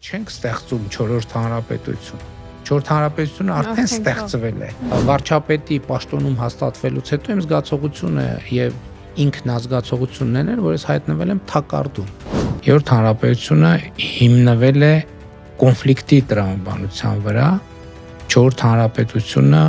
չենք ստեղծում 4-րդ հանրապետություն։ 4-րդ հանրապետությունը արդեն ստեղծվել է։ Վարչապետի պաշտոնում հաստատվելուց հետո իմ զգացողությունը եւ ինքնազգացողություններն են, որ ես հայտնվել եմ թակարդում։ 7-րդ հանրապետությունը հիմնվել է կոնֆլիկտի տրամաբանության վրա, 4-րդ հանրապետությունը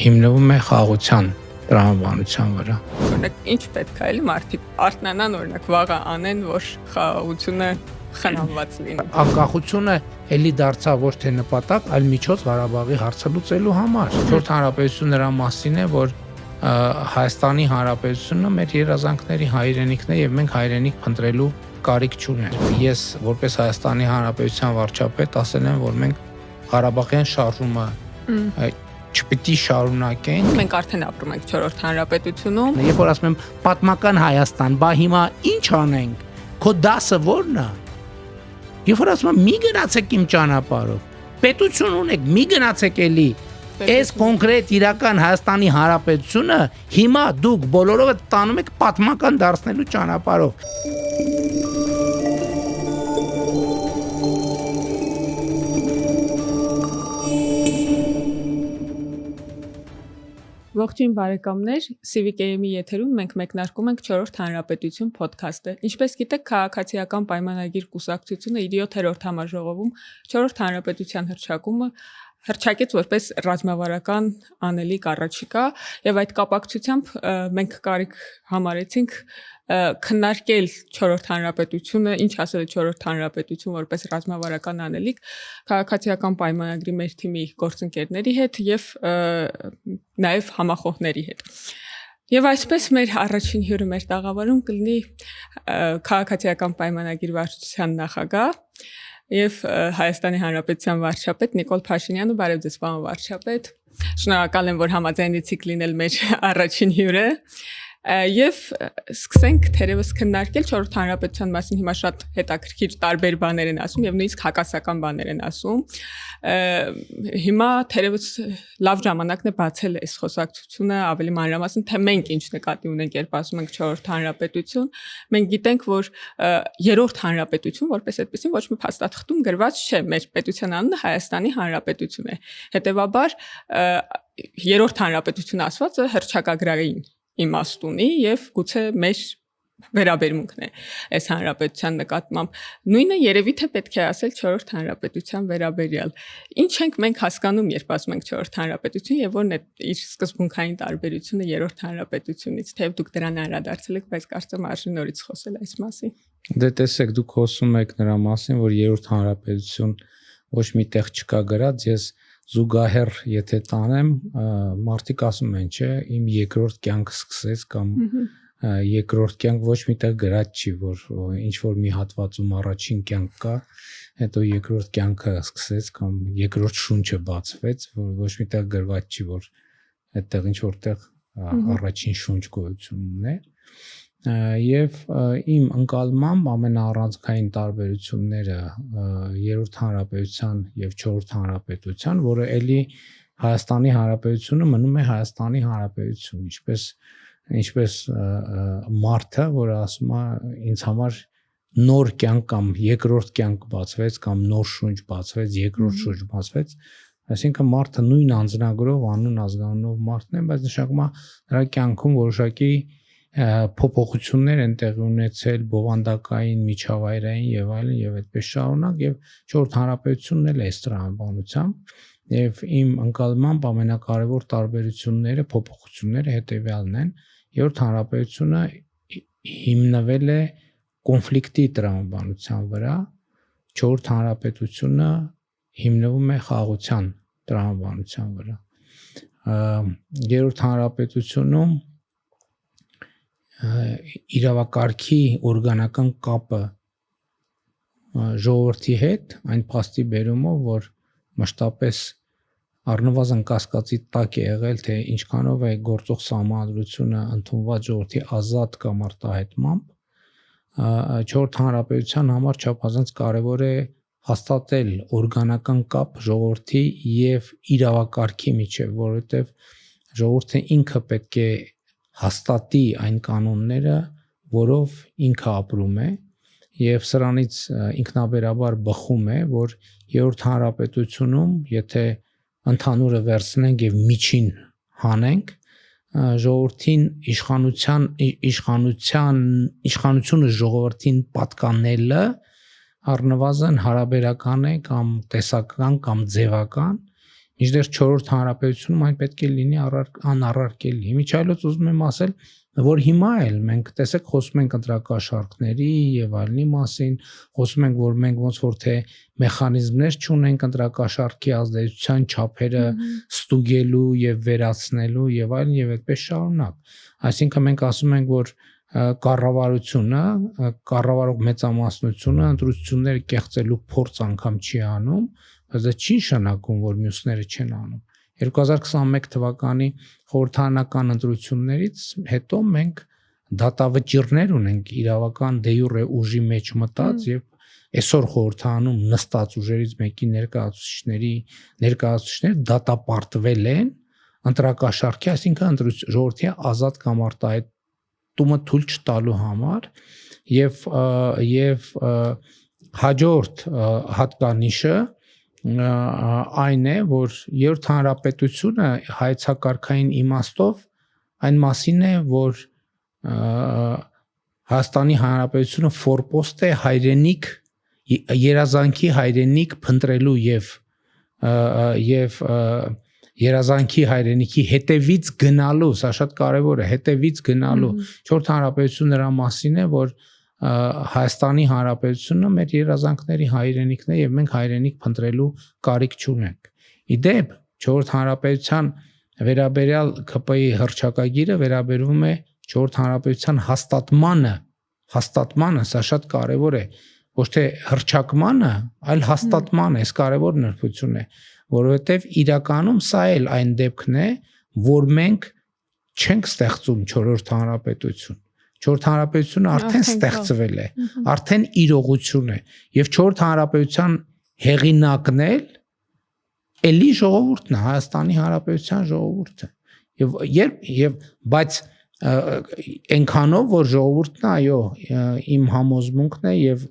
հիմնվում է խաղաղության տրամաբանության վրա։ Օրինակ, ինչ պետք է էլի մարդիկ արթնանան, օրինակ, վաղը անեն, որ խաղաղությունը խնամված լինի։ Անկախությունը էլի դարձավ ոչ թե նպատակ, այլ միջոց Ղարաբաղի հարցը լուծելու համար։ 4-րդ հանրապետությունը նրա մասին է, որ Հայաստանի Հանրապետությունը մեր երազանքների հայրենիքն է եւ մենք հայրենիք փնտրելու կարիք չունենք։ Ես որպես Հայաստանի Հանրապետության վարչապետ ասել եմ, որ մենք Ղարաբաղյան շարժումը չպիտի շարունակենք։ Մենք արդեն ապրում ենք 4-րդ հանրապետությունում։ Երբ որ ասում եմ պատմական Հայաստան, բա հիմա ինչ անենք։ Քո դասը ո՞րն է։ Երբ որ ասում եմ մի գնացեք իմ ճանապարհով, պետություն ունեք, մի գնացեք էլի։ Այս կոնկրետ իրական Հայաստանի Հանրապետությունը հիմա դուք բոլորովը տանում եք պատմական դարձնելու ճանապարհով։ Ողջույն բարեկամներ, Civic AM-ի եթերում մենք մեկնարկում ենք 4-րդ հանրապետություն ոդքասթը։ Ինչպես գիտեք, քաղաքացիական պայմանագիր կուսակցությունը իր 7-րդ համաժողովում 4-րդ հանրապետության հռչակեց որպես ռազմավարական անելիք առաջիկա, եւ այդ կապակցությամբ մենք կարիք համարեցինք քննարկել 4-րդ հանրապետությունը, ինչ ասել է 4-րդ հանրապետություն որպես ռազմավարական անելիք, քաղաքացիական պայմանագրի մեր թիմի գործընկերների հետ եւ նաեւ համախոհների հետ։ Եվ այսպես մեր առաջին հյուրը մեր տաղավարում կլինի քաղաքացիական պայմանագիր վարչության նախագահ եւ Հայաստանի Հանրապետության վարչապետ Նիկոլ Փաշինյանը։ Բարև ձեզ, պարոն վարչապետ։ Շնորհակալ եմ, որ համաձայնեցիք լինել մեր առաջին հյուրը։ Եվ սկսենք թերևս քննարկել 4-րդ հանրապետության մասին հիմա շատ հետաքրքիր տարբեր բաներ են ասում եւ նույնիսկ հակասական բաներ են ասում։ Հիմա թերևս լավ ժամանակն է բացել այս խոսակցությունը ավելի մանրամասն, թե մենք ինչ նկատի ունենք, երբ ասում ենք 4-րդ հանրապետություն։ Մենք գիտենք, որ 3-րդ հանրապետություն որպես այդպեսին ոչ մի փաստաթղթում գրված չէ, մեր պետության անունը Հայաստանի Հանրապետություն է։ Հետևաբար 3-րդ հանրապետություն ասվածը հռչակագրային իմաստ ունի եւ գուցե մեր վերաբերմունքն է այս հանրապետության նկատմամբ։ Նույնը երևի թե պետք է ասել 4-րդ հանրապետության վերաբերյալ։ Ինչ ենք մենք հասկանում, երբ ասում ենք 4-րդ հանրապետություն եւ որն է իր սկզբունքային տարբերությունը 3-րդ հանրապետությունից, թեև դուք դրան անդրադարձել եք, բայց կարծեմ արժի նորից խոսել այս մասին։ Դե տեսեք, դուք խոսում եք նրա մասին, որ 3-րդ հանրապետություն ոչ միտեղ չկա գրած, ես զուգահեռ եթե տանեմ, մարդիկ ասում են, չէ, իմ երկրորդ կյանքը սկսեց կամ երկրորդ կյանք ոչ միտեղ գրած չի, որ ինչ որ մի հատվածում առաջին կյանք կա, հետո երկրորդ կյանքը սկսեց կամ երկրորդ շունչը բացվեց, որ ոչ միտեղ գրված չի, որ այդտեղ ինչ որտեղ առաջին շունչ գոյություն ունի։ Եվ իմ ընկալմամբ ամենաառանցքային տարբերությունները 3-րդ հանրապետության եւ 4-րդ հանրապետության, որը էլի Հայաստանի Հանրապետությունը մնում է Հայաստանի Հանրապետություն, ինչպես մարդը, որը ասում է ինձ համար նոր կյանք կամ երկրորդ կյանք բացվեց կամ նոր շունչ բացվեց, երկրորդ շունչ բացվեց, այսինքն մարդը նույն անձնագրով, անուն ազգանունով մարդն է, բայց նշանակում է նրա կյանքում որոշակի փոփոխություններ են տեղի ունեցել բովանդակային, միջավայրային եւ այլն եւ այդպես շարունակ եւ 4-րդ հանրապետությունն էլ է այս տրամաբանությամբ եւ իմ ընկալմամբ ամենակարևոր տարբերությունները, փոփոխությունները հետեւյալն են. 3-րդ հանրապետությունը հիմնվել է կոնֆլիկտի տրամաբանության վրա, 4-րդ հանրապետությունը հիմնվում է խաղաղության տրամաբանության վրա։ 3-րդ հանրապետությունում իրավակարգի օրգանական կապը ժողովրդի հետ այն փաստի բերումով, որ մշտապես առնվազն կասկածի տակ է եղել, թե ինչքանով է գործող սահմանադրությունը ընդունված ժողովրդի ազատ կամ արտահայտմամբ, 4-րդ հանրապետության համար չափազանց կարևոր է հաստատել օրգանական կապ ժողովրդի եւ իրավակարգի միջեւ, որովհետեւ ժողովուրդը ինքը պետք է հաստատի այն կանոնները, որով ինքը ապրում է եւ սրանից ինքնաբերաբար բխում է, որ երրորդ հանրապետությունում, եթե ընդհանուրը վերցնենք եւ միջին հանենք, ժողովրդին իշխանությունը ժողովրդին պատկանելը առնվազն հարաբերական է կամ տեսական կամ ձևական, մինչդեռ 4-րդ հանրապետությունում այն պետք է լինի անառարկելի։ Իմիջիայլոց ուզում եմ ասել, որ հիմա էլ մենք տեսեք խոսում ենք ընտրակաշառքների եւ այլնի մասին, խոսում ենք, որ մենք ոնց որ թե մեխանիզմներ չունենք ընտրակաշառքի ազդեցության չափերը ստուգելու եւ վերացնելու եւ այլն եւ այդպես շարունակ։ Այսինքն մենք ասում ենք, որ կառավարող մեծամասնությունը ընտրությունները կեղծելու փորձ անգամ չի անում, բայց դա չի նշանակում, որ մյուսները չեն անում։ 2021 թվականի խորհրդարանական ընտրություններից հետո մենք դատավճիռներ ունենք իրավական դե յուրե ուժի մեջ մտած եւ այսօր խորհրդարանում նստած ուժերից մեկի ներկայացուցիչներ դատապարտվել են ընտրակաշառքի, այսինքն ժողովրդի ազատ կամ արտահայտումը թույլ չտալու համար եւ հաջորդ հատկանիշը այն է, որ երրորդ հանրապետությունը հայեցակարգային իմաստով այն մասին է, որ Հայաստանի Հանրապետությունը ֆորպոստ է հայրենիք երազանքի հայրենիք փնտրելու եւ երազանքի հայրենիքի հետևից գնալու, սա շատ կարեւոր է, հետևից գնալու 4-րդ հանրապետությունը նրա մասին է, որ Հայաստանի Հանրապետությունը մեր երազանքների հայրենիքն է եւ մենք հայրենիք փնտրելու կարիք չունենք։ Իդեպ 4-րդ հանրապետության վերաբերյալ ԿՊ-ի հռչակագիրը վերաբերվում է 4-րդ հանրապետության հաստատմանը, սա շատ կարեւոր է, ոչ թե հռչակմանը, այլ հաստատմանը, այս կարեւոր նրբություն է, որովհետեւ իրականում սա էլ այն դեպքն է, որ մենք չենք ստեղծում 4-րդ հանրապետություն։ 4-րդ հանրապետությունը արդեն ստեղծվել է, արդեն իրողություն է եւ 4-րդ հանրապետության հեղինակն էլ էլի ժողովուրդն է, Հայաստանի Հանրապետության ժողովուրդը։ Եվ բայց այնքանով որ ժողովուրդն այո, իմ համոզմունքն է եւ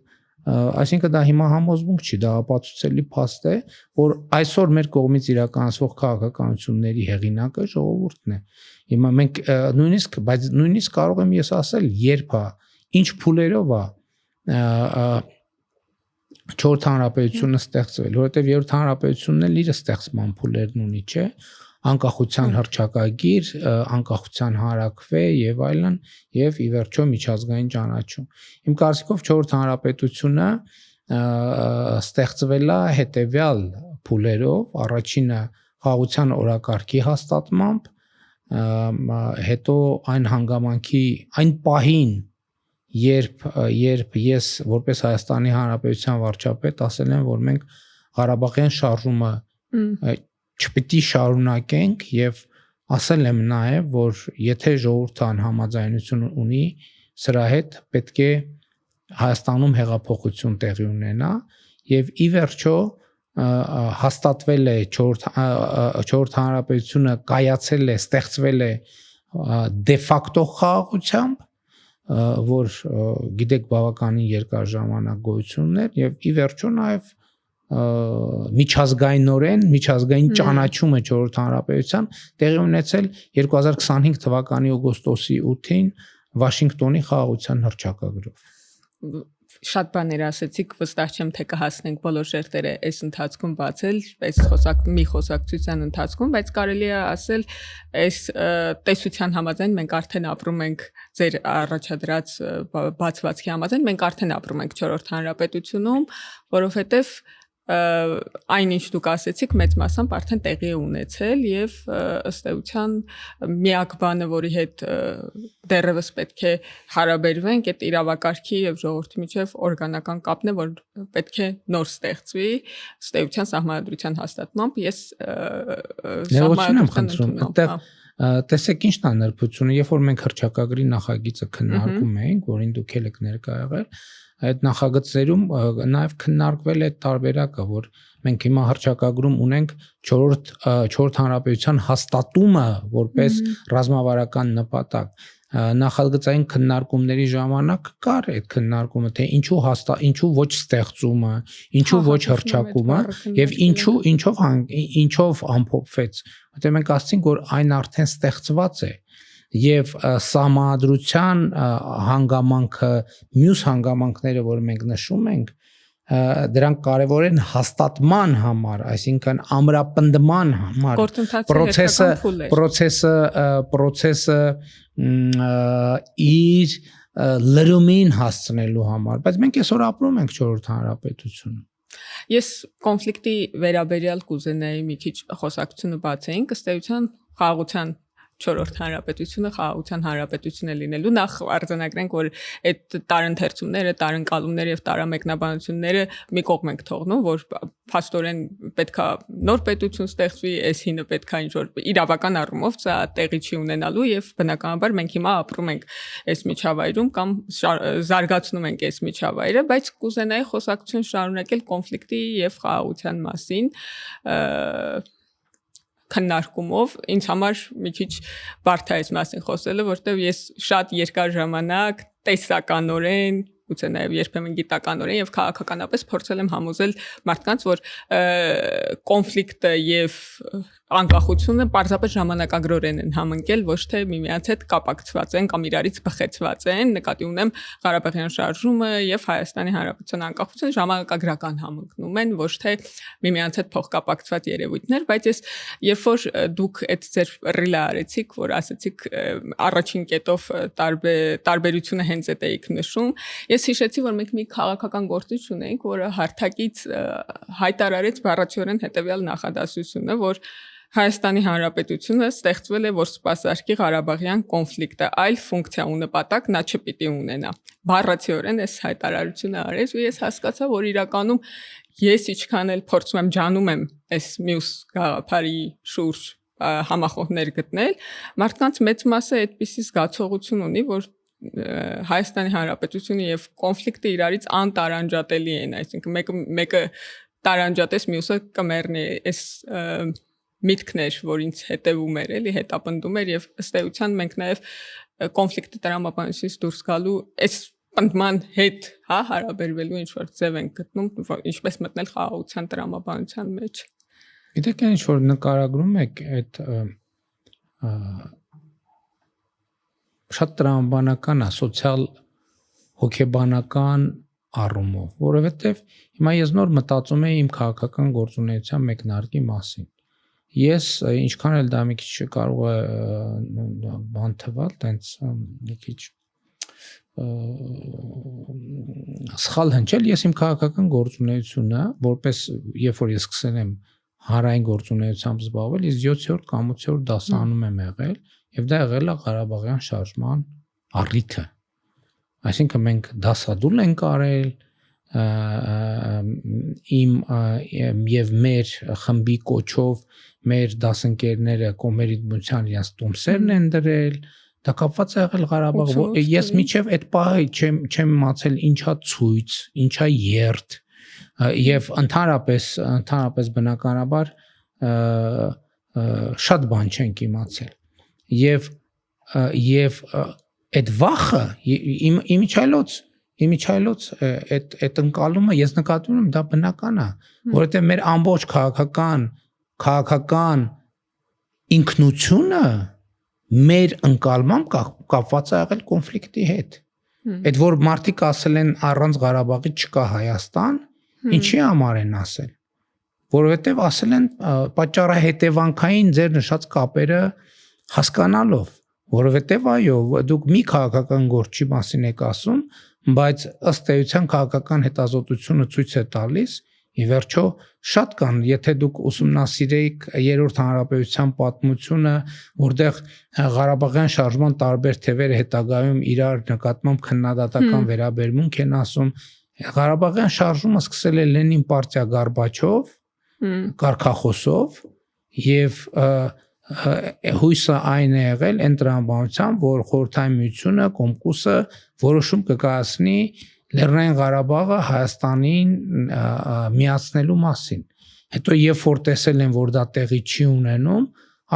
այսինքն դա հիմա համոզմունք չի, դա ապացուցելի փաստ է, որ այսօր մեր կողմից իրականացվող քաղաքականությունների հեղինակը ժողովուրդն է։ Հիմա մենք նույնիսկ կարող եմ ես ասել, երբ է, ինչ փուլերով է 4-րդ հանրապետությունը ստեղծվել, որովհետև 3-րդ հանրապետությունն էլ իր ստեղծման փուլերն ունի, չէ՞, անկախության հռչակագիր, անկախության հարակվե եւ այլն եւ ի վերջո միջազգային ճանաչում։ Իմ կարծիքով 4-րդ հանրապետությունը ստեղծվել է հետեւյալ փուլերով, առաջինը խաղաղության օրակարգի հաստատմամբ, հետո այն հանգամանքի, այն պահին, երբ ես որպես Հայաստանի Հանրապետության վարչապետ ասել եմ, որ մենք Ղարաբաղյան շարժումը չպիտի շարունակենք եւ ասել եմ նաեւ, որ եթե ժողովուրդը անհամաձայնություն ունի, սրա հետ պետք է Հայաստանում հեղափոխություն տեղի ունենա եւ ի վերջո հաստատվել է 4-րդ հանրապետությունը կայացել է, ստեղծվել է դե ֆակտո խաղաղությամբ, որ գիտեք բավականին երկար ժամանակ գոյություն ուներ եւ ի վերջո նաեւ միջազգային ճանաչումը 4-րդ հանրապետության տեղի ունեցել 2025 թվականի օգոստոսի 8-ին Վաշինգտոնի խաղաղության հռչակագրով։ Շատ բաներ ասեցիք, վստահ չեմ թե կհասնենք բոլոր շերտերը այս ընթացքում բացել, այս մի խոսակցության ընթացքում, բայց կարելի է ասել, այս տեսության համաձայն մենք արդեն ապրում ենք ձեր առաջադրած բացվածքի համաձայն, մենք արդեն ապրում ենք 4-րդ հանրապետությունում, որովհետև այնինչ դուք ասեցիք մեծ մասամբ արդեն տեղի է ունեցել եւ ըստ էության միակ բանը, որի հետ դեռևս պետք է հարաբերվենք, այդ իրավակարգի եւ ժողովրդի միջեւ օրգանական կապն է, որ պետք է նոր ստեղծվի ըստ էության սահմանադրության հաստատմամբ։ Ես սահմանադրության տեսեք ինչն է նրբությունը, երբ որ մենք հռչակագրի նախագիծը քննարկում էինք, որին դուք եք ներկա եղել, այդ նախագծերում նաև քննարկվել է տարբերակը, որ մենք հիմա հռչակագրում ունենք 4-րդ հանրապետության հաստատումը որպես ռազմավարական նպատակ։ նախագծային քննարկումների ժամանակ կար այդ քննարկումը, թե ինչու ոչ ստեղծումը, ինչու ոչ հռչակումը եւ ինչով ամփոփվեց, որտեղ մենք ասացինք, որ այն արդեն ստեղծված է եւ սահմանադրության հանգամանքը, մյուս հանգամանքները, որ մենք նշում ենք, դրանք կարևոր են հաստատման համար, այսինքն ամրապնդման համար, process-ը իր լրումին հասցնելու համար, բայց մենք այսօր ապրում ենք 4-րդ հանրապետությունում։ Ես կոնֆլիկտի վերաբերյալ կուզենայի մի քիչ խոսակցությունը բացեինք, ըստ էության խաղաղության 4-րդ հանրապետությունը խաղաղության հանրապետություն է լինելու, նախ արձանագրենք, որ այդ տարընթերցումները, տարընկալումները եւ տարամեկնաբանությունները մի կողմ ենք թողնում, որ փաստորեն պետքա նոր պետություն ստեղծվի, այս հինը պետքա ինչ-որ իրավական առումով սա տեղի չի ունենալու եւ բնականաբար մենք հիմա ապրում ենք այս միջավայրում կամ զարգացնում ենք այս միջավայրը, բայց կուզենայի խոսակցություն շարունակել կոնֆլիկտի եւ խաղաղության մասին քննարկումով, ինձ համար մի քիչ բարդ է այս մասին խոսելը, որտեղ ես շատ երկար ժամանակ տեսականորեն, գուցե նաև երբեմն գիտականորեն եւ քաղաքականապես փորձել եմ համոզել մարդկանց, որ կոնֆլիկտը եւ անկախությունը պարզապես ժամանակագրորեն են համընկել, ոչ թե միմյանց հետ կապակցված են կամ իրարից բխեցված են, նկատի ունեմ Ղարաբաղյան շարժումը եւ Հայաստանի Հանրապետության անկախությունը ժամանակագրական համընկնում են, ոչ թե միմյանց հետ փոխկապակցված երևույթներ, բայց ես երբ որ դուք այդ ձեր ռիլը արեցիք, որ ասացիք առաջին կետով տարբերությունը հենց այդ էիք նշում, ես հիշեցի, որ մենք մի քաղաքական գործիչ ունենք, որը հարթակից հայտարարեց բառացիորեն հետեւյալ նախադասությունը, որ Հայաստանի Հանրապետությունը ստեղծվել է, որ սպասարկի Ղարաբաղյան կոնֆլիկտը, այլ ֆունկցիա ու նպատակ նա չպիտի ունենա։ Բառացիորեն այս հայտարարությունը արեց ու ես հասկացա, որ իրականում ես ինչքան էլ փորձում եմ ջանում եմ այս մյուս գաղափարի շուրջ համախոհներ գտնել, մարդկանց մեծ մասը այդպիսի զգացողություն ունի, որ Հայաստանի Հանրապետությունը եւ կոնֆլիկտը իրարից անտարանջատելի են, այսինքն մեկը տարանջատես, մյուսը կմեռնի, այս միտքներ, որ ինձ հետևում էր, էլի հետապնդում էր եւ ըստ էության մենք նաեւ կոնֆլիկտի տրամաբանությունից դուրս գալու այս պնդման հետ, հարաբերվելու ինչ որ ձև ենք գտնում, ինչպես մտնել խաղաղության տրամաբանության մեջ։ Գիտեք, ինչ որ նկարագրում եք այդ շատ տրամաբանական է, սոցիալ հոգեբանական առումով, որովհետեւ հիմա ես նոր մտածում եմ իմ քաղաքական գործունեության մեկնարկի մասին։ Ես ինչքան էլ դա մի քիչ կարող է բան թվալ, տենց մի քիչ սխալ հնչել, ես իմ քաղաքական գործունեությունը, որպես երբ որ ես սկսել եմ հանրային գործունեությամբ զբաղվել, ես 7-րդ կամ 8-րդ դասարանում եմ եղել, եւ դա եղել է Ղարաբաղյան շարժման առիթը։ Այսինքն մենք դասադուլ ենք արել, իմ եւ մեր խմբի կոչով մեր դասընկերները կոմերիտմության իրենց տոմսերն են դրել, դա կապված է եղել Ղարաբաղ։ Ես միջև այդ պահը չեմ իմացել ինչա ցույց, ինչա երթ եւ ընդհանրապես բնականաբար շատ բան չենք իմացել։ Եվ այդ վախը իմիջայլոց այդ ընկալումը ես նկատում եմ դա բնական է, որովհետեւ մեր ամբողջ քաղաքական ինքնությունը մեր ընկալմամբ կապված է եղել կոնֆլիկտի հետ։ Այդ որ մարդիկ ասել են առանց Ղարաբաղի չկա Հայաստան, ինչի համար են ասել։ Որովհետև ասել են պատճառահետևանքային ձեր նշած կապերը հասկանալով, որովհետև այո, դուք մի քաղաքական գործի մասին եք ասում, բայց ըստ էության քաղաքական հետազոտությունը ցույց է տալիս, ի վերջո շատ կան, եթե դուք ուսումնասիրեիք երրորդ հանրապետության պատմությունը, որտեղ Ղարաբաղյան շարժման տարբեր թևերը հետագայում իրար նկատմամբ քննադատական վերաբերմունք են ասում, Ղարաբաղյան շարժումը սկսել է Լենին պարտիա Գորբաչով, կարգախոսով եւ հույսը այն է եղել այն տրամաբանությամբ, որ Խորհրդային Միությունը, Կոմկուսը որոշում կկայացնի Լեռնային Ղարաբաղը Հայաստանին միացնելու մասին։ Հետո երբ որ տեսել են, որ դա տեղի չի ունենում,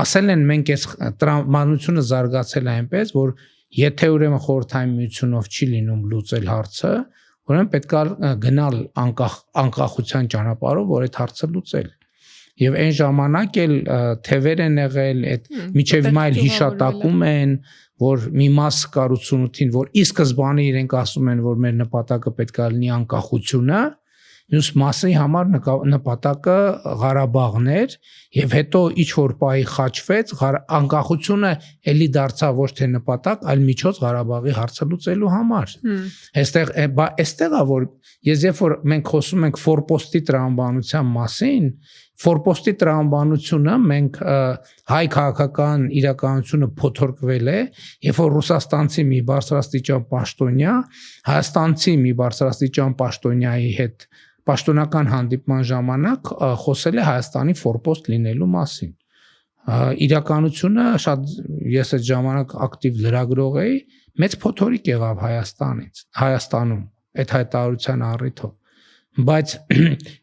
ասել են մենք այս տրամաբանությունը զարգացել է այնպես, որ Եթե ուրեմն խորհրդային միությունով չի լինում լուծել հարցը, ուրեմն պետք է գնալ անկախության ճանապարհով, որ այդ հարցը լուծել։ Եվ այն ժամանակ էլ թևեր են եղել, այդ միջև հիմա էլ հիշատակում են, որ մի մաս կառուցությունին, որ ի սկզբանե իրենք ասում են, որ մեր նպատակը պետք է լինի անկախությունը, մյուս մասի համար նպատակը Ղարաբաղն էր, եւ հետո ինչ որ պահի խաչվեց, անկախությունը էլի դարձավ ոչ թե նպատակ, այլ միջոց Ղարաբաղի հարցը լուծելու համար։ Այստեղ է որ ես երբ որ մենք խոսում ենք ֆորպոստի տրամաբանության մասին, ֆորպոստի տրամաբանությունը մենք հայ քաղաքական իրականությունը փոթորկվել է, երբ որ ռուսաստանցի մի բարձրաստիճան պաշտոնյա հայաստանցի մի բարձրաստիճան պաշտոնյայի հետ պաշտոնական հանդիպման ժամանակ խոսել է Հայաստանի ֆորպոստ լինելու մասին։ Իրականությունը շատ ես այդ ժամանակ ակտիվ լրագրող էի, մեծ փոթորիկ եղավ Հայաստանում այդ հայտարարության առիթով։ Բայց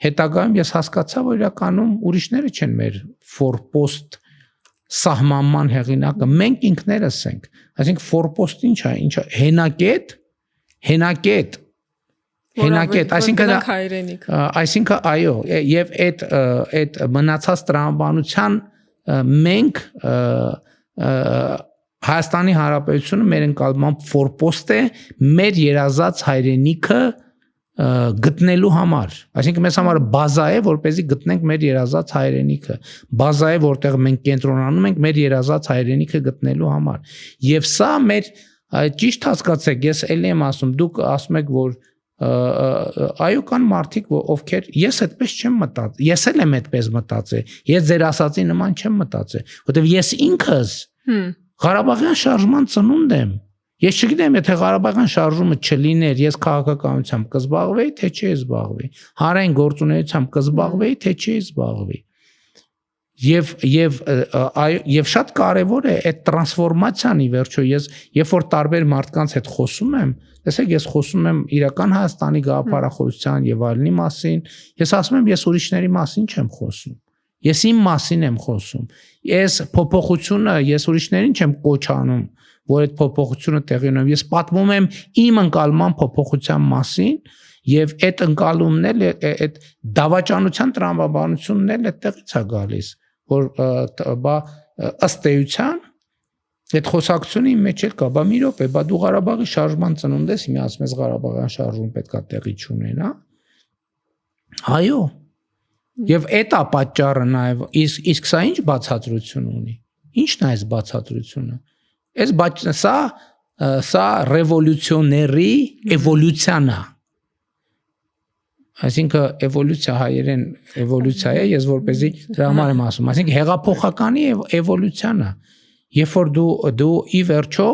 հետագայում ես հասկացա, որ իրականում ուրիշները չեն մեր ֆորպոստ սահմանման հեղինակը, մենք ինքներս ենք։ Այսինքն ֆորպոստը ինչ է, հենակետ, այսինքն այո, եւ այդ մնացած տրամաբանության մենք Հայաստանի Հանրապետությունը մեր ընկալմամբ ֆորպոստ է մեր երազած հայրենիքը գտնելու համար, այսինքն մեզ համար բազա է, որպեսզի գտնենք մեր երազած հայրենիքը, բազա է, որտեղ մենք կենտրոնանում ենք մեր երազած հայրենիքը գտնելու համար։ Եվ սա մեր ճիշտ հասկացեք, ես էլի եմ ասում, դուք ասում եք, որ այո կան մարդիկ, ովքեր ես այդպես չեմ մտածել, ես էլ եմ այդպես մտածել, ես ձեր ասածի նման չեմ մտածել, որովհետև ես ինքս Ղարաբաղյան շարժման ծնունդ եմ։ Ես չգիտեմ, եթե Ղարաբաղյան շարժումը չլիներ, ես քաղաքականությամբ կզբաղվեի, թե չէի զբաղվեի, հանրային գործունեությամբ կզբաղվեի, թե չէի զբաղվեի։ Եվ շատ կարևոր է այդ տրանսֆորմացիան ի վերջո ես երբ որ տարբեր մարդկանց հետ խոսում եմ, տեսեք ես խոսում եմ իրական Հայաստանի գաղափարախոսության եւ այլնի մասին, ես ասում եմ ես ուրիշների մասին չեմ խոսում։ Ես իմ մասին եմ խոսում։ Ես փոփոխությունը ես ուրիշներին չեմ կոչ անում, որ այդ փոփոխությունը տեղի ունենա։ Ես պատմում եմ իմ ընկալման փոփոխության մասին եւ այդ ընկալումն էլ այդ դավաճանության տրամաբանությունն էլ այդտեղից է գալիս, որ ըստ էության այդ խոսակցությունը իմ մեջ էլ կա, բա մի րոպե, բա դու Ղարաբաղի շարժման ծնունդ ես, հիմա ասում ես Ղարաբաղյան շարժում պետքա տեղի չունենա։ Այո։ Եվ այդ է պատճառը նաև իսկ սա ինչ բացատրություն ունի։ Ինչն է այս բացատրությունը։ Սա ռևոլյուցիոների էվոլյուցիան է։ Այսինքն էվոլյուցիա հայերեն էվոլյուցիա է, ես որպեսզի դրա համար եմ ասում, այսինքն հեղափոխականի էվոլյուցիան է։ Երբ որ դու ի վերջո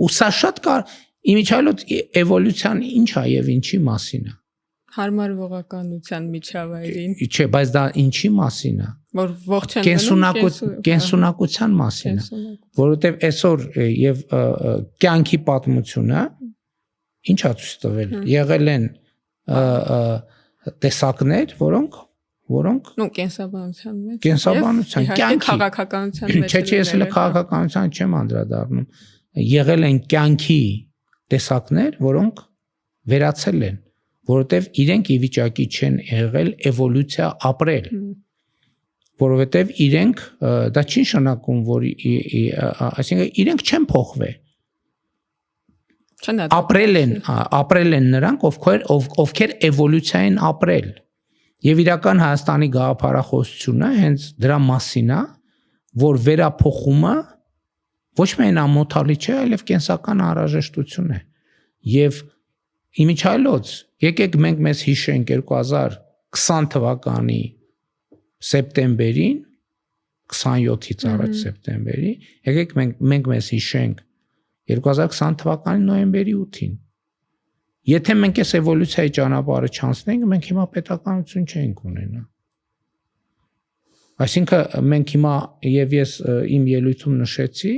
ու սա շատ իմիջիայլոց էվոլյուցիան ինչ է եւ ինչի մասին է։ Հարմարվողականության միջավայրին։ Չէ, բայց դա ինչի մասին է։ Որ ողջ են կենսունակության մասին է, որովհետև այսօր եւ կյանքի պատմությունը ինչա ցույց տվել։ Եղել են տեսակներ, որոնք կենսաբանության մեջ կյանքի քաղաքականության մեջ չէ, ես էլ քաղաքականության չեմ անդրադառնում։ Եղել են կյանքի տեսակներ, որոնք վերացել են, որովհետև իրենք ի վիճակի չեն եղել էվոլյուցիա ապրել, որովհետև իրենք դա չի նշանակում, որ այսինքն իրենք չեն փոխվել։ Ապրել են նրանք, ովքեր էվոլյուցիա են ապրել։ Եվ իրական Հայաստանի գաղափարախոսությունը հենց դրա մասին է, որ վերափոխումը ոչ միայն ամոթալի չէ, այլև կենսական անհրաժեշտություն է։ Եվ իմիջիայլոց եկեք մենք մեզ հիշենք 2020 թվականի սեպտեմբերին, 27-ից առաջ սեպտեմբերի, եկեք մենք մեզ հիշենք 2020 թվականի նոյեմբերի 8-ին։ Եթե մենք այս էվոլյուցիայի ճանապարհը չանցնենք, մենք հիմա պետականություն չենք ունենա։ Այսինքն մենք հիմա եւ ես իմ ելույթում նշեցի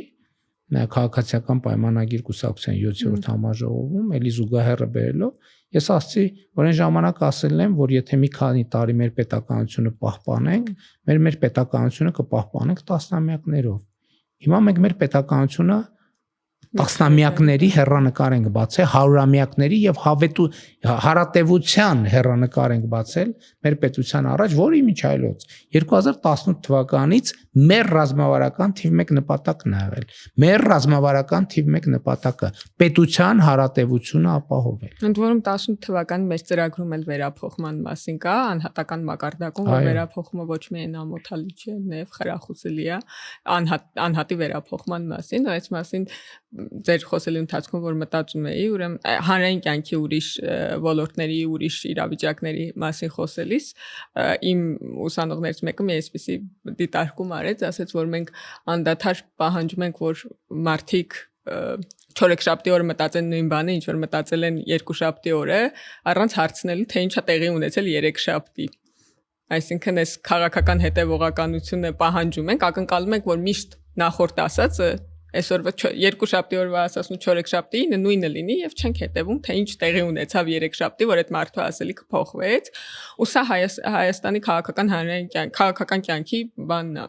քաղաքացիական պայմանագիր կուսակցության 7-րդ համաժողովում, ելի զուգահեռը բերելով, ես ասացի, որ այն ժամանակ ասել եմ, որ եթե մի քանի տարի մեր պետականությունը պահպանենք, մեր պետականությունը կպահպանենք տասնամյակներով։ Հիմա մենք մեր պետականությունը տասնամյակների հեռանկար ենք բացել, հարյուրամյակների եւ հարատեվության հեռանկար ենք բացել մեր պետության առաջ, որի միջայլոց 2018 թվականից մեր ռազմավարական թիվ 1 նպատակն ա եղել։ Մեր ռազմավարական թիվ 1 նպատակը պետության հարատեվությունը ապահովել։ Ընդ որում 18 թվականին մեր ծրագրում էլ վերափոխման մասին կա, անհատական մակարդակում, որ վերափոխումը ոչ միայն ամոթալի չէ, նաև խրախուսելի է անհատի վերափոխման մասին, այս մասին ձեր խոսելու ընթացքում որ մտածում էի, ուրեմն հանրային կյանքի ուրիշ ոլորտների, ուրիշ իրավիճակների մասին խոսելիս իմ ուսանողներից մեկը մի այսպիսի դիտարկում արեց, ասաց, որ մենք անդադար պահանջում ենք, որ մարդիկ չորեքշաբթի օրը մտածեն նույն բանը, ինչ որ մտածել են երկուշաբթի օրը, առանց հարցնելու, թե ինչա տեղի ունեցել երեքշաբթի։ Այսինքն այս քաղաքական հետևողականությունը պահանջում ենք, ակնկալում ենք, որ միշտ նախորդ ասածը այսօրվա երկուշաբթի օրվա ասածն ու չորեքշաբթին նույնը լինի եւ չենք հետևում, թե ինչ տեղի ունեցավ երեքշաբթի, որ այդ մարդու ասելիքը փոխվեց, ու սա Հայաստանի քաղաքական կյանքի բանն է։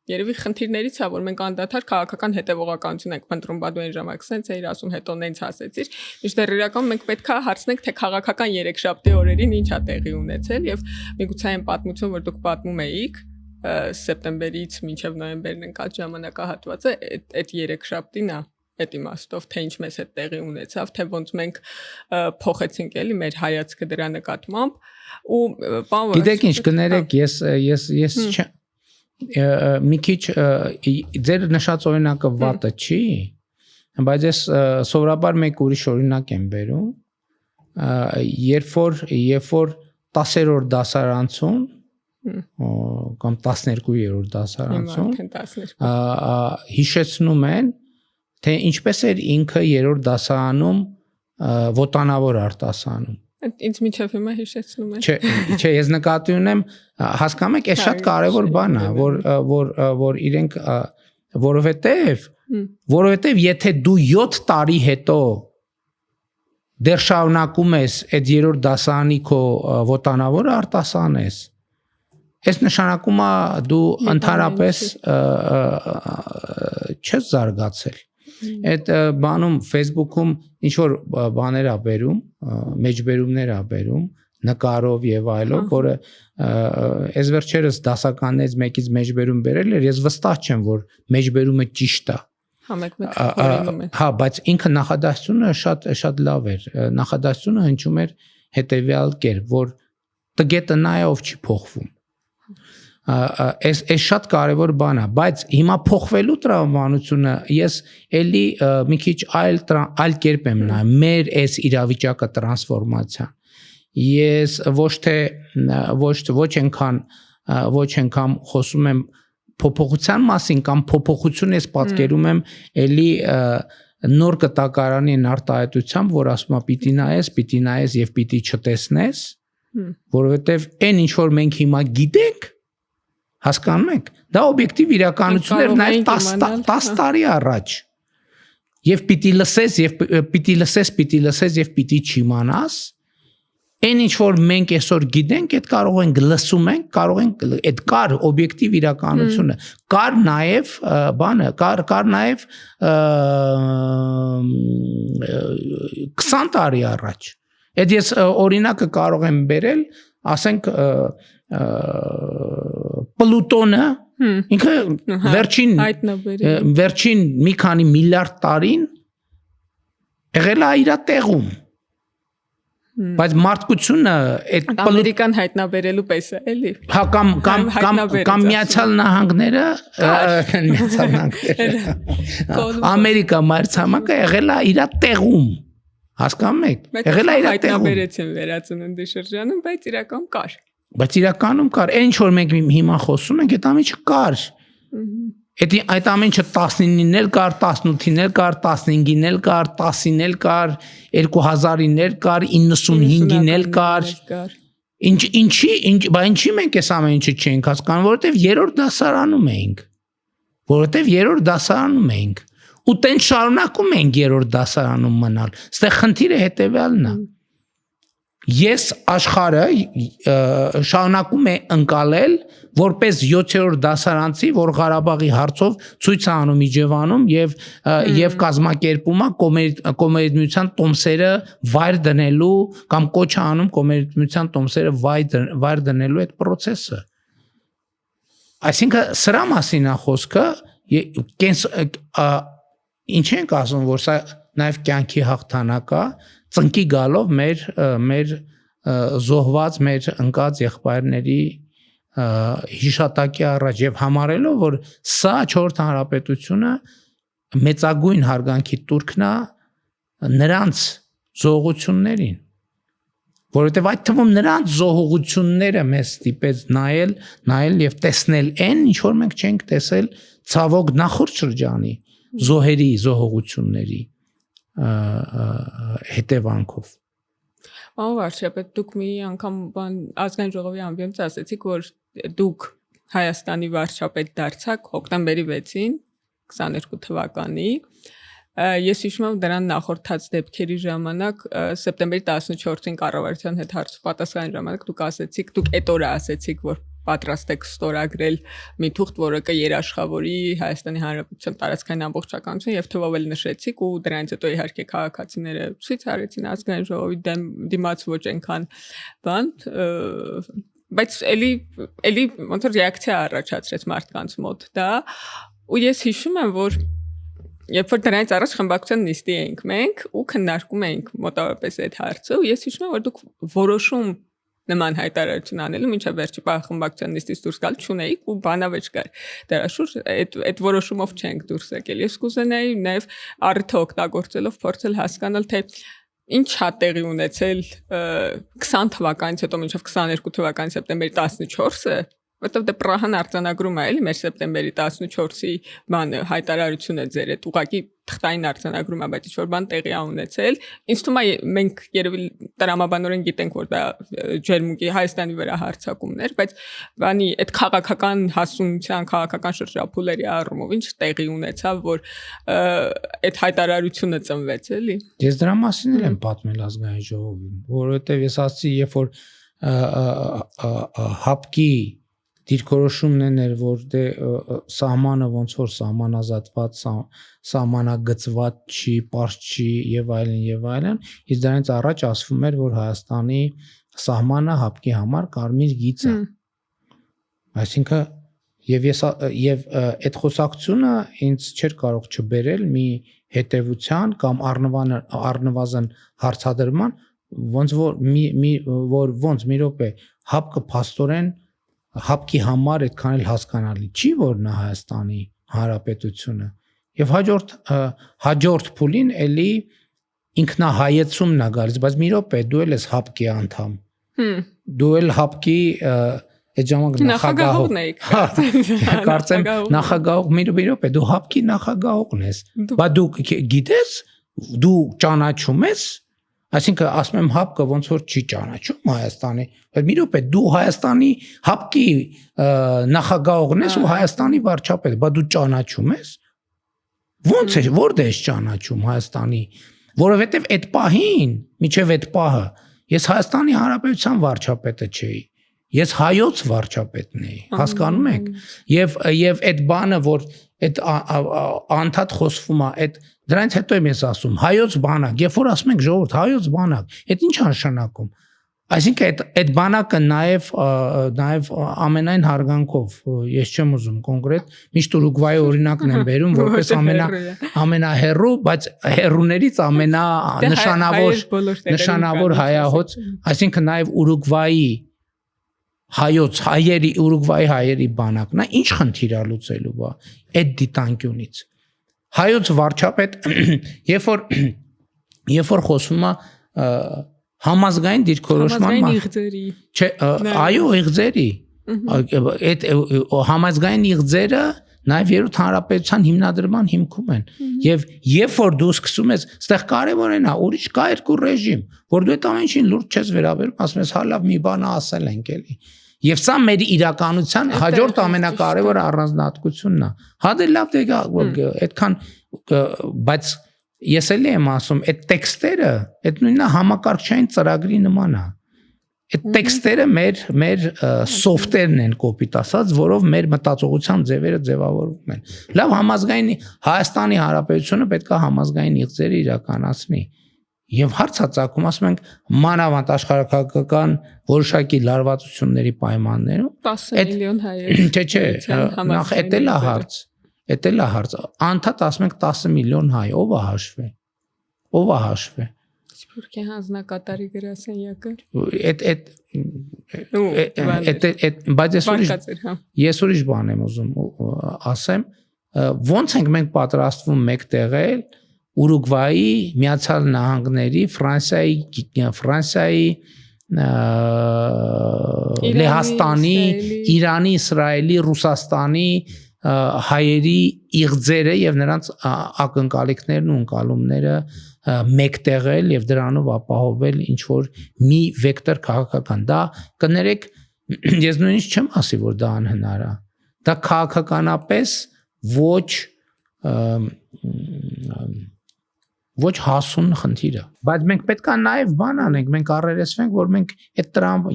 Երևի խնդիրներից է, որ մենք անդադար քաղաքական հետևողականություն ենք փնտրում, բա դու այն ժամանակ սենց էիր ասում, հետո նենց ասեցիր։ Միշտ իրականում մենք պետք է հարցնենք, թե քաղաքական երեքշաբթի օրերին ինչ է տեղի ունեցել եւ միգուցե այն պատմություն, որ դուք պատմում էիք սեպտեմբերից մինչև նոյեմբերն ընկած ժամանակահատվածը այդ երեքշաբթին է այդ իմաստով, թե ինչ մեզ հետ տեղի ունեցավ, թե ոնց մենք փոխեցինք էլի մեր հայացքը դրա նկատմամբ ու գիտեք ինչ կներեք, ես մի քիչ ձեր նշած օրինակը վատը չի, բայց ես սովորաբար մեկ ուրիշ օրինակ եմ բերում, երբ որ 10-րդ դասարանցում կամ 12-րդ դասարանցում հիշեցնում են, թե ինչպես էր ինքը 3-րդ դասարանում ոտանավոր արտասանում։ Ինձ միջև հիմա հիշեցնում են։ Չէ, ես նկատի ունեմ, հասկանում եք, այս շատ կարևոր բան է, որ իրենք որովհետև եթե դու 7 տարի հետո դեռ շարունակում ես այդ 3-րդ դասարանի քո ոտանավոր արտասանես, այս նշանակում է դու ընդհանրապես չես զարգացել։ Այդ բանում Facebook-ում ինչ որ բաներ ա բերում, մեջբերումներ ա բերում, նկարով եւ այլով, որը այս վերջերս դասականներից մեկից մեջբերում բերել էր, ես վստահ չեմ, որ մեջբերումը ճիշտ է։ Հա, բայց ինքը նախադասությունը շատ լավ էր։ Նախադասությունը հնչում էր հետեւյալ կերպ, որ տգետը նա է, ով չի փոխվում։ Այս շատ կարևոր բան է, բայց հիմա փոխվելու տրամաբանությունը ես էլի մի քիչ այլ կերպ եմ նայում մեր այս իրավիճակը տրանսֆորմացիան։ Ես ոչ այնքան խոսում եմ փոփոխության մասին կամ փոփոխություն ես պատկերում եմ էլի նոր կտակարանի արտահայտությամբ, որ ասում է պիտի նայես եւ պիտի չտեսնես, որովհետեւ այն ինչ որ մենք հիմա գիտենք, հասկանում եք, դա օբյեկտիվ իրականություն էր նաև 10 տարի առաջ։ Եվ պիտի լսես եւ պիտի չիմանաս, այն ինչ որ մենք այսօր գիտենք, այդ կարող ենք լսում ենք, կարող ենք այդ կար օբյեկտիվ իրականությունը, կար նաև բանը, կար նաև 20 տարի առաջ։ Այդ ես օրինակը կարող եմ բերել, ասենք Պլուտոնը ինքը վերջին մի քանի միլիարդ տարին եղել է իր տեղում, բայց մարդկությունը այդ ամերիկան հայտնաբերելու պես է, էլի։ Հա, կամ Միացյալ Նահանգները, Ամերիկա մայրցամաքը եղել է իր տեղում, հասկանում եք, եղել է իր տեղում։ Հայտնաբերեցին վերածննդի շրջանում, բայց իրականում կար։ Բայց իրականում կար, այն ինչ որ մենք հիմա խոսում ենք, այդ ամենը կար։ Այդ ամենը 19-ին էլ կար, 18-ին էլ կար, 15-ին էլ կար, 10-ին էլ կար, 2000-ին էլ կար, 95-ին էլ կար։ Ինչի մենք այս ամեն ինչը չենք հասկանում, որովհետև 3-րդ դասարանում էինք։ Ու տենց շարունակում ենք 3-րդ դասարանում մնալ։ Այստեղ խնդիրը հետևյալն է։ ես աշխարհը շարունակում է ընկալել որպես 7-րդ դասարանցի, որ Ղարաբաղի հարցով ցույց է անում Իջևանում եւ կազմակերպում է կոմերցիոն տոմսերը վայր դնելու կամ կոչ է անում կոմերցիոն տոմսերը վայր դնելու այդ process-ը։ Այսինքն սրա մասին է խոսքը, ինչ ենք ասում, որ սա նաև կյանքի հաղթանակ է, ծնկի գալով մեր զոհված, մեր ընկած եղբայրների հիշատակի առաջ եւ համարելով, որ սա 4-րդ հանրապետությունը մեծագույն հարգանքի տուրքն է նրանց զոհություններին, որովհետեւ այդ թվում նրանց զոհությունները մեզ ստիպեց նայել եւ տեսնել այն, ինչ որ մենք չենք տեսել ցավոք նախորդ շրջանի զոհությունների հետևանքով։ Պարոն վարչապետ, դուք մի անգամ ազգային ժողովի ամբիոնից ասացիք, որ դուք Հայաստանի վարչապետ դարձաք հոկտեմբերի 6-ին 22 թվականի։ Ես հիշում եմ դրան նախորդած դեպքերի ժամանակ սեպտեմբերի 14-ին կառավարության հետ հարցու պատասխանի ժամանակ դուք ասացիք, դուք այդ օրը ասացիք, որ պատրաստ եք ստորագրել մի թուղթ, որը կերաշխավորի Հայաստանի Հանրապետության տարածքային ամբողջականություն եւ թվով էլ նշեցիք ու դրանից հետո իհարկե քաղաքացիները ցույց արեցին ազգային ժողովի դիմաց ոչ այնքան բան, բայց էլի ոնց որ ռեակցիա առաջացրեց մարդկանց մոտ դա, ու ես հիշում եմ, որ երբ որ դրանից առաջ խմբակցության նիստի էինք մենք ու քննարկում էինք մոտավորապես այդ հարցը, ու ես հիշում եմ, որ դուք որոշում նման հայտարարություն անելու մինչև վերջի պահ խմբակցության նիստից դուրս գալ չունեիք ու բանավեճ կար դրա շուրջ այդ որոշումով չենք դուրս եկել։ Ես կուզենայի նաև առիթը օգտագործելով փորձել հասկանալ, թե ինչ է տեղի ունեցել 20 թվականից հետո մինչև 22 թվականի սեպտեմբերի 14-ը, որտեղ դե Պրահան արձանագրում է էլի մեր սեպտեմբերի 14-ի բանը հայտարարությունը ձեր այդ ուղղակի թղթային արձանագրում է, բայց ինչ-որ բան տեղի է ունեցել։ Ինձ թվում է մենք երևի տրամաբանորեն գիտենք, որ դա ջերմուկի Հայաստանի վրա հարձակումներ, բայց բանի այդ քաղաքական հասունության, քաղաքական շրջափուլերի առումով ինչ տեղի ունեցավ, որ այդ հայտարարությունը ծնվեց, էլի։ Ես դրա մասին եմ պատմել ազգային ժողովին, որովհետև ես ասացի, երբ որ հապկի դիրքորոշումն էր, որ դե սահմանը ոնց որ սահմանազատված, սահմանագծված չի, պարզ չի եւ այլն, իսկ դրանից առաջ ասվում էր, որ Հայաստանի սահմանը հապկի համար կարմիր գիծ է։ Այսինքն եւ այդ խոսակցությունը ինձ չէր կարող չբերել մի հետևության կամ առնվազն հարցադրման, ոնց որ մի րոպե հապկը փաստորեն հապկի համար այդքան էլ հասկանալի չի, որ նա Հայաստանի Հանրապետությունը եւ հաջորդ փուլին էլի ինքնահայեցումն է գալիս, բայց մի րոպե դու էլ ես հապկի անդամ։ Դու էլ հապկի այդ ժամանակ նախագահողն էիք։ Կարծեմ նախագահող մի րոպե դու հապկի նախագահողն ես։ Բայց դու գիտես, դու ճանաչում ես, այսինքն ասում եմ հապկը ոնց որ չի ճանաչում Հայաստանի, բայց մի րոպե դու Հայաստանի հապկի նախագահողն ես ու Հայաստանի վարչապետ, բայց դու ճանաչում ես։ Ոնց է, որտե՞ղ ես ճանաչում Հայաստանի, որովհետև այդ պահին, միջև այդ պահը, ես Հայաստանի Հանրապետության վարչապետը չէի, ես հայոց վարչապետն էի, հասկանում եք։ Եվ այդ բանը, որ այդ անդադ խոսվում է, այդ դրանից հետո եմ ես ասում հայոց բանակ, երբ որ ասում ենք ժողովուրդ հայոց բանակ, այդ ինչ նշանակում։ Այսինքն այդ բանակը նաև ամենայն հարգանքով, ես չեմ ուզում կոնկրետ, միշտ Ուրուգվայի օրինակն եմ բերում, որպես ամենահեռու, բայց հեռուներից նշանավոր հայահոց, այսինքն նաև Ուրուգվայի Ուրուգվայի հայերի բանակն է, ինչ խնդիր է լուծելու բա այդ դիտանկյունից։ Հայոց վարչապետ, երբ որ խոսվում է համազգային դիրքորոշման այո, իղձերի, այդ համազգային իղձերը նաև երրորդ հանրապետության հիմնադրման հիմքում են, եւ երբ որ դու սկսում ես, այստեղ կարևորն է, ուրիշ կա երկու ռեժիմ, որ դու այդ ամեն ինչին լուրջ չես վերաբերում, ասում ես հա լավ մի բան ասել ենք էլի։ Եվ սա մեր իրականության հաջորդ ամենակարևոր առանձնահատկությունն է։ Հա դե լավ դե այդքան, բայց ես էլի եմ ասում, այդ տեքստերը, այդ նույնը համակարգչային ծրագրի նման է։ Այդ տեքստերը մեր սոֆտերն են կոպիտ ասած, որով մեր մտածողության ձևերը ձևավորվում են։ Լավ, համազգային Հայաստանի Հանրապետությունը պետք է համազգային իղձերը իրականացնի։ Եվ հարցածակում ասում ենք մանավանդ աշխարհակական որոշակի լարվածությունների պայմաններում 10 միլիոն հայեր։ Չէ, նախ էտել է հարց։ Անդադ ասում ենք 10 միլիոն հայ, ով է հաշվի։ Սփյուռքի հանձնակատարի գրասենյակը։ Բայց ես ուրիշ բան եմ ուզում ասեմ, ոնց ենք մենք պատրաստվում մեկտեղել Ուրուգվայի, Միացյալ Նահանգների, Ֆրանսիայի, Լեհաստանի, Իրանի, Իսրայելի, Ռուսաստանի հայերի իղձերը եւ նրանց ակնկալիքներն ու ընկալումները մեկտեղել եւ դրանով ապահովել ինչ որ մի վեկտոր քաղաքական։ Դա կներեք, ես նույնիսկ չեմ ասի, որ դա անհնար է։ Դա քաղաքականապես ոչ հասուն խնդիր է։ Բայց մենք պետք է նաև բան անենք, մենք առերեսվենք, որ մենք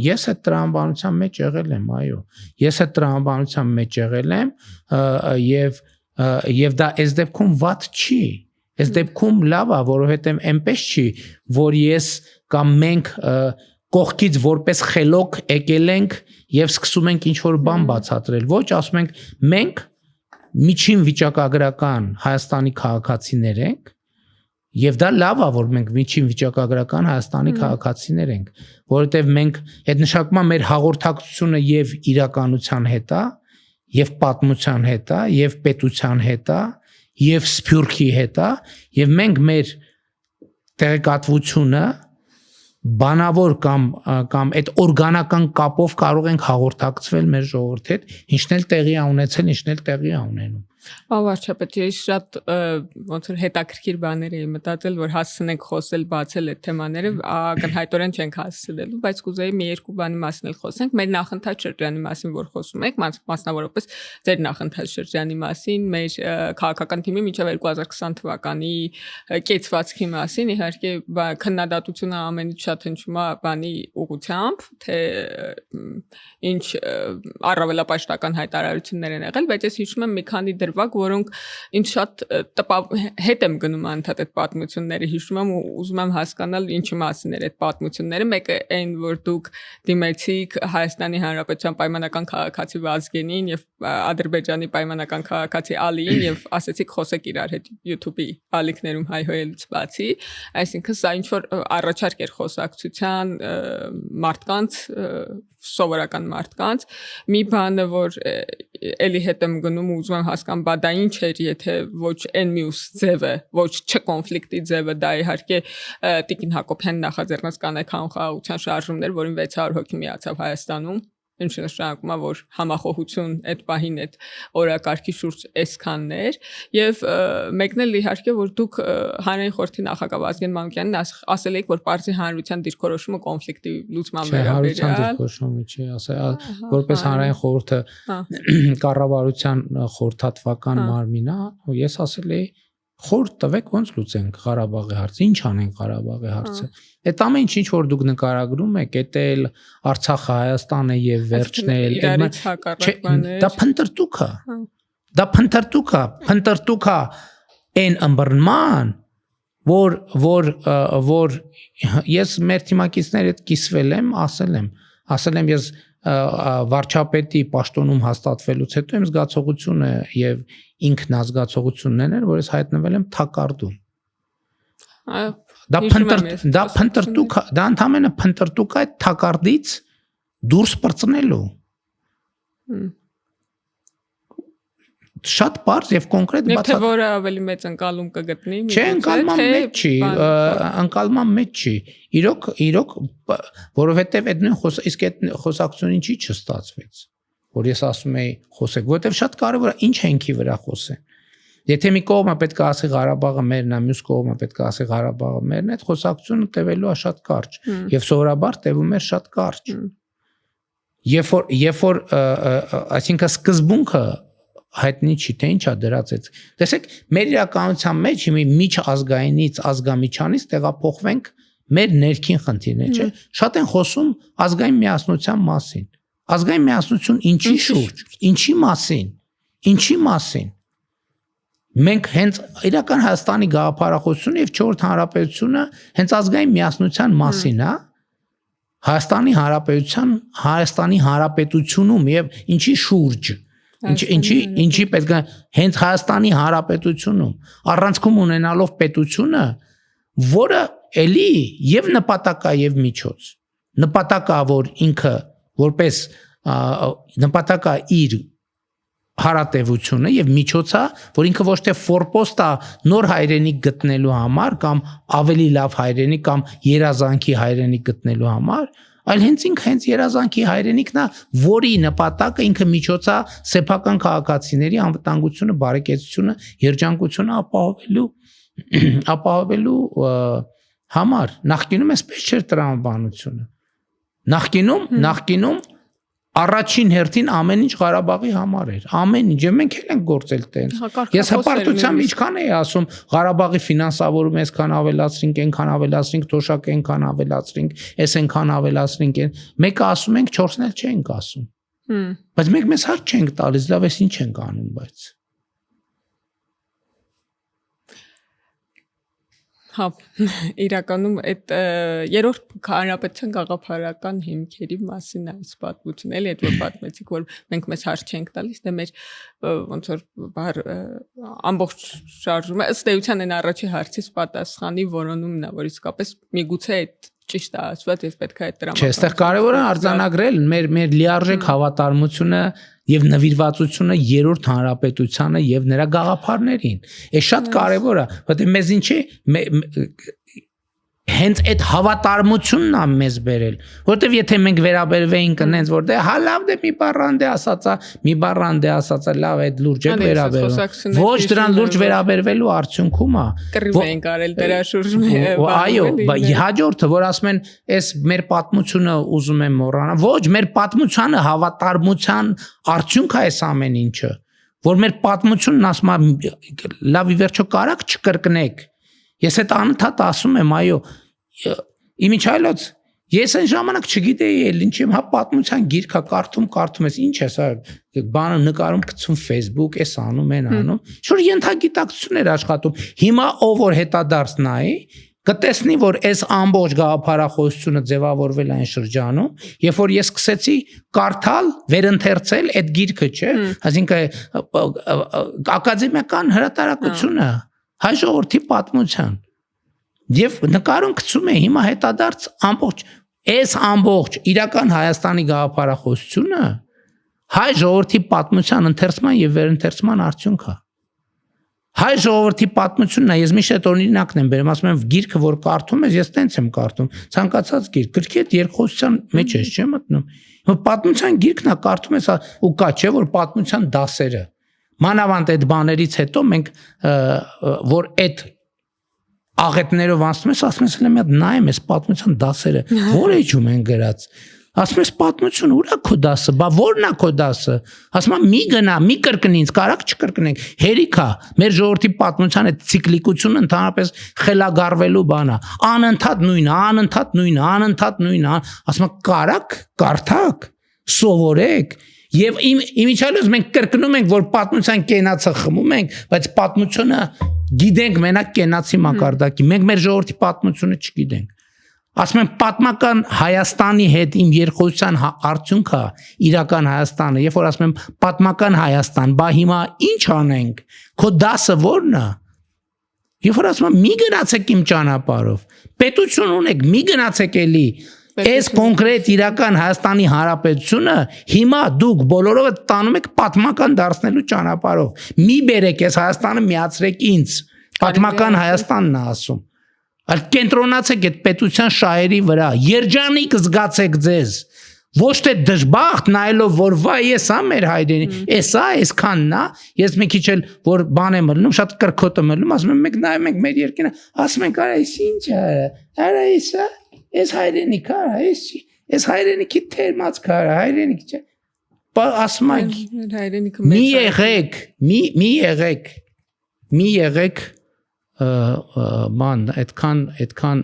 ես այդ տրամաբանության մեջ եղել եմ, այո։ Ես այդ տրամաբանության մեջ եղել եմ եւ դա այս դեպքում վատ չի։ Այս դեպքում լավ է, որովհետեւ այնպես չի, որ ես կամ մենք կողքից որպես խելոք եկել ենք եւ սկսում ենք ինչ որ բան բացատրել։ Ոչ, ասում ենք մենք միջին վիճակագրական Հայաստանի քաղաքացիներ ենք եւ դա լավ է, որ մենք միջին վիճակագրական Հայաստանի քաղաքացիներ ենք, որովհետեւ մենք այդ նշանակում է մեր հաղորդակցությունը եւ իրականության հետ է, եւ պատմության հետ է, եւ պետության հետ է, եւ Սփյուռքի հետ է, եւ մենք մեր տեղեկատվությունը բանավոր կամ այդ օրգանական կապով կարող ենք հաղորդակցվել մեր ժողովրդի հետ, ինչն էլ տեղի է ունեցել, ինչն էլ տեղի է ունենում։ Վարչապետ, ես շատ ոնց որ հետաքրքիր բաներ էի մտածել, որ հասցնենք խոսել, բացել այդ թեմաները, ակնհայտորեն չենք հասցնելու, բայց կուզեի մի երկու բանի մասին էլ խոսենք։ Մեր նախընթաց շրջանի մասին, որ խոսում եք, մասնավորապես ձեր նախընթաց շրջանի մասին, մեր քաղաքական թիմի մինչև 2020 թվականի կեցվածքի մասին, իհարկե քննադատությունը ամենից շատ հնչում է բանի ուղղությամբ, թե ինչ առավելապաշտական հայտարարություններ են եղել, բայց ես հիշում եմ մի քանի դրվագ, որոնք ինձ շատ հետ եմ գնում անդադ այդ պատմությունները, հիշում եմ ու ուզում եմ հասկանալ ինչի մասին էր այդ պատմությունները։ Մեկը այն, որ դուք դիմեցիք Հայաստանի Հանրապետության պայմանական քաղաքացի Վազգենին եւ Ադրբեջանի պայմանական քաղաքացի Ալիին եւ ասեցիք խոսեք իրար հետ YouTube-ի ալիքներում հայհոյելուց բացի, այսինքն սա ինչ որ առաջարկ էր խոսակցության մարդկանց, սովորական մարդկանց։ Մի բանը, որ էլի հետ եմ գնում ու ուզում եմ հասկանալ, բա դա ինչ էր, եթե ոչ այն մյուս ձևը, ոչ չկոնֆլիկտի ձևը, դա իհարկե Տիկին Հակոբյանն նախաձեռնած կանայք խաղաղության շարժումներ, որին 600 հոգի միացավ Հայաստանում, ինչ նշանակում է, որ համախոհություն այդ պահին այդ օրակարգի շուրջ այսքաններ եւ մեկն էլ իհարկե որ դուք հանրային խորհրդի նախագահ Վազգեն Մանուկյանին ասել եք, որ Պարզի հանրության դիրքորոշումը կոնֆլիկտի լուծման վերաբերյալ դիրքորոշումը չի, ասել որպես հանրային խորհուրդը կառավարության խորհրդատվական մարմին է, ես ասել էի խորհուրդ տվեք ոնց լուծենք Ղարաբաղի հարցը, ինչ անենք Ղարաբաղի հարցը։ Այդ ամեն ինչ որ դուք նկարագրում եք, էտել Արցախը Հայաստանը եւ վերջն էլ դա փնտրտուք է։ Դա փնտրտուք է այն ըմբռնման, որ ես մեր թիմակիցների հետ կիսվել եմ, ասել եմ ես վարչապետի պաշտոնում հաստատվելուց հետո իմ զգացողությունը եւ ինքնազգացողությունն էր, որ ես հայտնվել եմ թակարդում։ Դա փնտրտուք, դա ընդհանրապես փնտրտուք է թակարդից դուրս պրծնելու։ Շատ པարզ եւ կոնկրետ բացատրում։ Թե որը ավելի մեծ ընկալում կգտնի։ Չէ, ընկալման մեջ չի։ Իրոք, որովհետեւ այդ նույն խոսակցությունը ինչի չստացվեց, որ ես ասում եի խոսեք, որովհետեւ շատ կարեւոր է ինչ հենքի վրա խոսեն։ Եթե մի կողմը պետք է ասի Ղարաբաղը մերն է, մյուս կողմը պետք է ասի Ղարաբաղը մերն է, այդ խոսակցությունը տևելու է շատ կարճ եւ սովորաբար տևում է շատ կարճ։ Երբ որ այսինքն սկզբունքը հայտնի չի, թե ինչա դրած է։ Տեսեք, մեր իրականության մեջ մի միջազգայինից ազգամիջանից տեղափոխվենք մեր ներքին խնդիրներ, չէ՞։ Շատ են խոսում ազգային միասնության մասին։ Ազգային միասնություն ինչի շուրջ, ինչի մասին։ Մենք հենց իրական Հայաստանի գաղափարախոսությունը եւ 4-րդ հանրապետությունը հենց ազգային միասնության մասին է, Հայաստանի հանրապետությունում եւ ինչի շուրջ, ինչի պետք է հենց Հայաստանի հանրապետությունում առանցքում ունենալով պետությունը, որը էլի եւ նպատակա եւ միջոց, նպատակա որ ինքը որպես նպատակա իր հարատևությունը եւ միջոցա, որ ինքը ոչ թե ֆորպոստ է նոր հայրենիք գտնելու համար կամ ավելի լավ հայրենիք կամ երազանքի հայրենիք գտնելու համար, այլ հենց երազանքի հայրենիքն է, որի նպատակը ինքը միջոցա սեփական քաղաքացիների անվտանգությունը, բարեկեցությունը, երջանկությունը ապահովելու համար։ Նախկինում էսպես չէր տրամաբանությունը։ Նախկինում առաջին հերթին ամեն ինչ Ղարաբաղի համար էր, ամեն ինչ, եւ մենք էլ ենք գործել տենց։ Ես հպարտությամբ ինչքան էի ասում, Ղարաբաղի ֆինանսավորումը այսքան ավելացրինք, այնքան ավելացրինք, թոշակը այնքան ավելացրինք, այս այնքան ավելացրինք, մեկը ասում ենք, 4-ն էլ չենք ասում։ Բայց մենք մեզ հարց չենք տալիս, լավ էս ինչ ենք անում, բայց Հա, իրականում այդ երրորդ հանրապետության գաղափարական հիմքերի մասին է այս պատմությունը, էլի այդ որ պատմեցիք, որ մենք մեզ հարց չենք տալիս, դե մեր ոնց որ ամբողջ շարժումը ըստ էության այն առաջի հարցից պատասխանի որոնումն է, որ իսկապես միգուցե այդ ճիշտ է ասված, ես պետք է այդ տրամադրել։ Չէ, այստեղ կարևոր է արձանագրել մեր լիարժեք հավատարմությունը եւ նվիրվածությունը երրորդ հանրապետությանը եւ նրա գաղափարներին։ Այս շատ կարևոր է, որտեղ մեզ ինչի հենց այդ հավատարմությունն է մեզ բերել, որտեվ եթե մենք վերաբերվեինք այնց որ դե հա լավ դե մի բառան դե ասածա լավ այդ լուրջ է վերաբերվում, ոչ դրան լուրջ վերաբերվելու արդյունքում է կռիվ ենք արել դրա շուրջ։ Այո, հաջորդը որ ասում են այս մեր պատմությունը ուզում եմ մոռանալ, ոչ, մեր պատմությանը հավատարմության արդյունք է այս ամեն ինչը, որ մեր պատմությունն ասում է լավ ի վերջո կարաք չկրկնեք։ Ես այդ անընդհատ ասում եմ, այո, իմիջայլոց, ես այն ժամանակ չգիտեի էլ ինչ եմ, հա պատմության գիրքա կարդում ես, ինչ է սա, բանը նկարում գցում Facebook, էս անում, են անում, շուտ ենթագիտակցություն էր աշխատում, հիմա ով որ հետադարձ նայի, կտեսնի, որ այս ամբողջ գաղափարախոսությունը ձևավորվել այն շրջանում, երբ որ ես սկսեցի կարդալ, վերընթերցել այդ գիրքը, չէ, այսինքն ակադեմիական հրատարակությունը հայ ժողովրդի պատմության եւ նկարում գցում է հիմա հետադարձ ամբողջ իրական Հայաստանի գաղափարախոսությունը հայ ժողովրդի պատմության ընթերցման եւ վերընթերցման արդյունք է։ Հայ ժողովրդի պատմությունն է, ես միշտ օրինակն եմ բերում, ասում եմ գիրքը որ կարդում ես, ես տենց եմ կարդում, ցանկացած գիրք, գրքի հետ երկխոսության մեջ ես չէ մտնում։ Պատմության գիրքն է կարդում ես ու կա չէ որ պատմության դասերը մանավանդ այդ բաներից հետո մենք որ այդ աղետներով անցնում ես, ասում ես մի հատ նայեմ ես պատմության դասերը, որ էջում են գրած, ասում ես պատմություն ուր է քո դասը, բա որն է քո դասը, ասում եմ մի գնա, մի կրկնի ինձ, կարաք չկրկնենք, հերիք է, մեր ժողովրդի պատմության այդ ցիկլիկությունը ընդհանրապես խելագարվելու բան է, անընդհատ նույնը, ասում եմ կարաք, կարդաք, սովորեք։ Եվ իմիջիալոց մենք կրկնում ենք, որ պատմության կենացը խմում ենք, բայց պատմությունը գիտենք մենակ կենացի մակարդակի, մենք մեր ժողովրդի պատմությունը չգիտենք։ Ասում եմ պատմական Հայաստանի հետ իմ երկխոսության արդյունքը իրական Հայաստանը, երբ որ ասում եմ պատմական Հայաստան, բա հիմա ինչ անենք, քո դասը ո՞րն է։ Երբ որ ասում եմ մի գնացեք իմ ճանապարհով, պետություն ունեք, մի գնացեք էլի Այս կոնկրետ իրական Հայաստանի Հանրապետությունը հիմա դուք բոլորովը տանում եք պատմական դարձնելու ճանապարհով։ Մի բերեք այս Հայաստանը միացրեք ինձ։ Պատմական Հայաստանն է ասում։ Այլ կենտրոնացեք այդ պետության շահերի վրա։ Երջանիկ զգացեք ձեզ։ Ոչ թե դժբախտ նայելով որ վայ ես ա մեր հայրենի, էսա այսքանն է, ես մի քիչ էլ որ բան եմ ելնում, շատ կրկոտ եմ ելնում, ասում եմ մենք նայում ենք մեր երկինը, ասում ենք արա էս ինչ է, արա էսա Այս հայրենիք արա, այս հայրենիքի թերմած քարա, հայրենիք չէ։ Բա ասում եմ հայրենիքը մի եղեք ման այդքան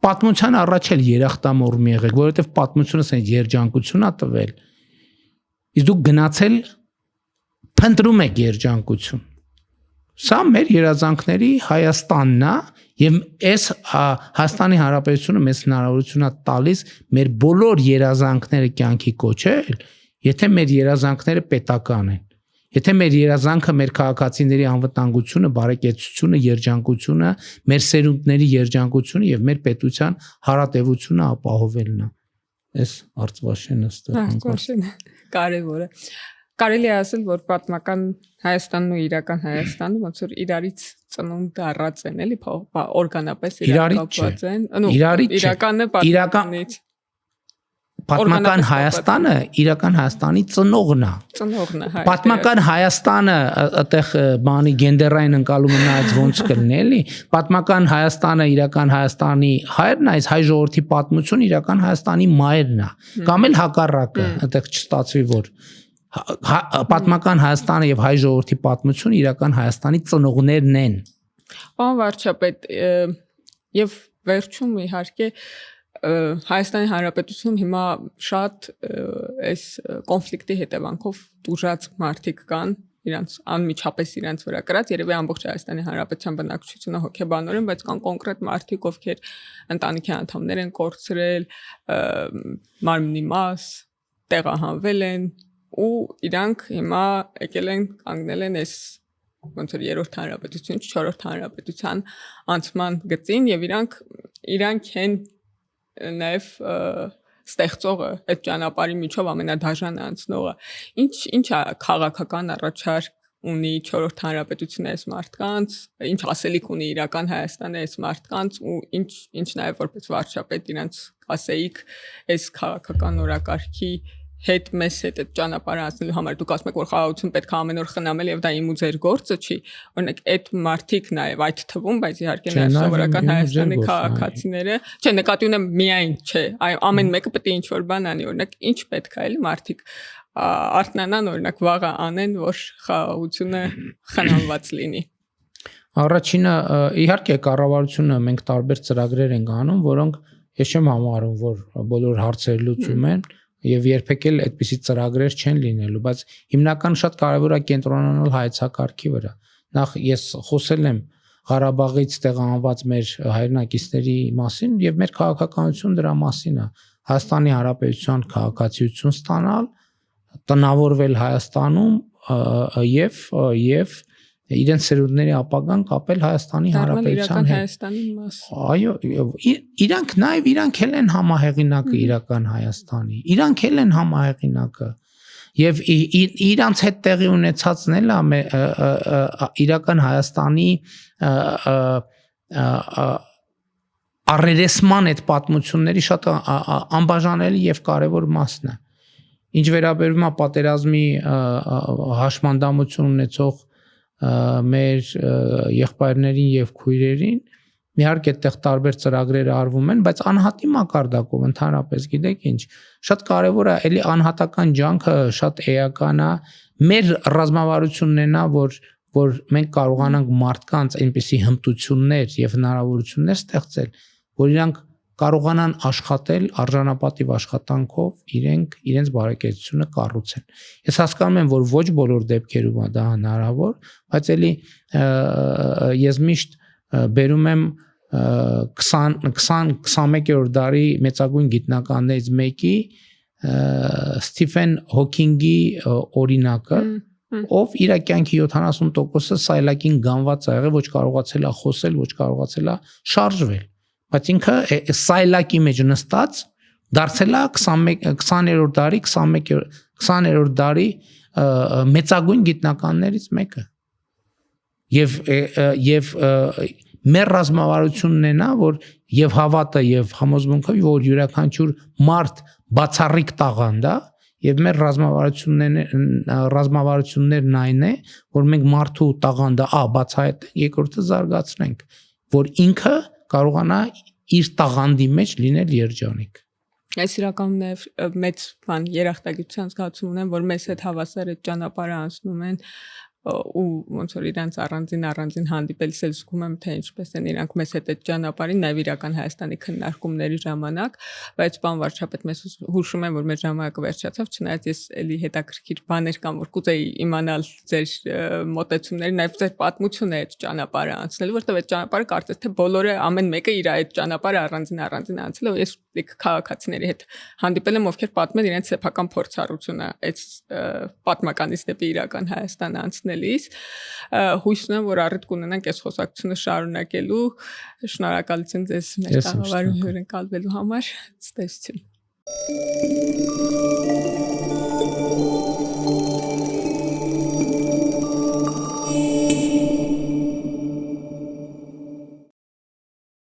պատմության առաջ էլ երախտամոռ եղեք, որովհետև պատմությունը ասեն երջանկություն է տվել։ Իսկ դուք գնացել փնտրում եք երջանկություն։ Սա մեր երազանքների Հայաստանն է եւ այս Հայաստանի Հանրապետությունը մեզ հնարավորություն է տալիս մեր բոլոր երազանքները կյանքի կոչել, եթե մեր երազանքները պետական են։ Եթե մեր երազանքը մեր քաղաքացիների անվտանգությունը, բարեկեցությունը, երջանկությունը, մեր սերունդների երջանկությունը եւ մեր պետության հարատեվությունը ապահովելն է։ Այս արծվաշենը ստեղծել կարևոր է։ Կարելի է ասել, որ պատմական Հայաստանն ու իրական Հայաստանը ոնց որ իրարից ծնունդ առած են, էլի, օրգանապես իրակապված են։ Իրականը պատմականից Պատմական Հայաստանը իրական Հայաստանի ծնողն է։ Ծնողն է, հայ։ Պատմական Հայաստանը այդտեղ բանի գենդերային ընկալումը նայած ոնց կլինի, էլի։ Պատմական Հայաստանը իրական Հայաստանի հայրն է, այս հայ ժողովրդի պատմություն իրական Հայաստանի մայրն է։ Կամ էլ հակառակը, այդտեղ չստացվի որ պատմական Հայաստանը եւ հայ ժողովրդի պատմություն իրական Հայաստանի ծնողներն են։ Պարոն վարչապետ, եւ վերջում իհարկե Հայաստանի Հանրապետությունում հիմա շատ այս կոնֆլիկտի հետևանքով դժուժած մարդիկ կան, իրանց անմիջապես իրանց վրա կրած, երևի ամբողջ Հայաստանի Հանրապետության բնակչությունը հոգեբանորեն, բայց կան կոնկրետ մարդիկ, ովքեր ընտանիքի անդամներ են կորցրել, մարմնի մաս, տեղահանվել են ու իրանք հիմա եկել են կանգնել են այս ոնց որ երրորդ հանրապետություն, չորրորդ հանրապետության անցման գծին եւ իրանք են նաև ստեղծողը այդ ճանապարհի միջով ամենադաժանը անցնողը ինչ քաղաքական առաջարկ ունի չորրորդ հանրապետությունը այս մարդկանց ինչ ասելիք ունի իրական Հայաստանը այս մարդկանց ու ինչ նաև որպես վարչապետ իրանց ասեիք այս քաղաքական օրակարգի հետ մեզ հետ այդ ճանապարհը անցնելու համար դուք ասում եք որ խաղաղություն պետք է ամեն օր խնամել եւ դա իմ ու ձեր գործը չի օրինակ այդ մարդիկ նաեւ այդ թվում բայց իհարկե նաեւ սովորական Հայաստանի քաղաքացիները չէ նկատի ունեմ միայն չէ ամեն մեկը պետք է ինչ որ բան անի օրինակ ինչ պետք է էլի մարդիկ արթնանան օրինակ վաղը անեն որ խաղաղությունը խնամված լինի Առաջինը իհարկե կառավարությունը մենք տարբեր ծրագրեր ենք անում որոնք ես չեմ համարում որ բոլոր հարցերը լուծում են Եվ երբեք էլ այդպիսի ծրագրեր չեն լինելու, բայց հիմնական շատ կարևոր է կենտրոնանալ հայեցակարգի վրա։ Նախ ես խոսել եմ Ղարաբաղից տեղահանված մեր հայրենակիցների մասին եւ մեր քաղաքականություն դրա մասին է։ Հայաստանի Հանրապետության քաղաքացիություն ստանալ, տնավորվել Հայաստանում եւ իրենց սերունդների ապագան կապել Հայաստանի Հանրապետության հետ։ Այո, իրանք նաև իրանք էլ են համահեղինակը իրական Հայաստանի։ Իրանք էլ են համահեղինակը։ Եվ իրանց հետ տեղի ունեցածն էլ է իրական Հայաստանի առերեսման այդ պատմությունների շատ անբաժանելի եւ կարեւոր մասն է։ Ինչ վերաբերում է պատերազմի հաշմանդամություն ունեցող մեր եղբայրներին եւ քույրերին իհարկե այդտեղ տարբեր ծրագրեր արվում են բայց անհատի մակարդակով ընդհանրապես գիտեք ինչ շատ կարեւոր է էլի անհատական ջանքը շատ էական է մեր ռազմավարությունն է որ մենք կարողանանք մարդկանց այնպիսի հմտություններ եւ հնարավորություններ ստեղծել որ իրանք կարողանան աշխատել արժանապատիվ աշխատանքով իրենց բարեկեցությունը կառուցեն։ Ես հասկանում եմ, որ ոչ բոլոր դեպքերում դա հնարավոր, բայց էլի ես միշտ բերում եմ 20-21-րդ դարի մեծագույն գիտնականներից մեկի Սթիվեն Հոքինգի օրինակը, ով իր կյանքի 70%-ը սայլակին գանված է եղել, ոչ կարողացել է խոսել, ոչ կարողացել է շարժվել Բայց ինքը սայլակի մեջ նստած դարձել է 20-րդ դարի 20-րդ դարի մեծագույն գիտնականներից մեկը։ Եվ մեր ռազմավարությունն է նա, որ եւ հավատը եւ համոզմունքը, որ յուրաքանչյուր մարդ բացառիկ տաղանդ է, եւ մեր ռազմավարություններն այն է, որ մենք մարդու տաղանդը բացահայտենք, երկրորդը զարգացնենք, որ ինքը կարողանա իր տաղանդի մեջ լինել երջանիկ։ Այս իրականում նաև մեծ երախտագիտության զգացում ունեմ, որ մեզ հետ հավասար այդ ճանապարհը անցնում են ու ոնց որ իրանց առանձին հանդիպելիս էլ զգում եմ թե ինչպես են իրանք մեզ հետ այդ ճանապարհին նաև իրական Հայաստանի քննարկումների ժամանակ, բայց պարոն վարչապետ, մեզ հուշում եմ որ մեր ժամանակը վերջացավ, չնայած ես էլի հետաքրքիր բաներ կան որ կուզեի իմանալ ձեր մոտեցումների, նաև ձեր պատմությունը այդ ճանապարհը անցնելու, որտեղ այդ ճանապարհը կարծես թե բոլորը ամեն մեկը իր այդ ճանապարհը առանձին անցել է, ես քաղաքացիների հետ հանդիպել եմ ովքեր պատմել իրենց սեփական փորձառությունը այդ պատմականից դեպի իրական Հայաստան անցնելիս, հույս ունեմ որ առիթ կունենանք այս խոսակցությունը շարունակելու, շնորհակալություն ձեզ մեր տաղավարում հյուրընկալվելու համար, ցտեսություն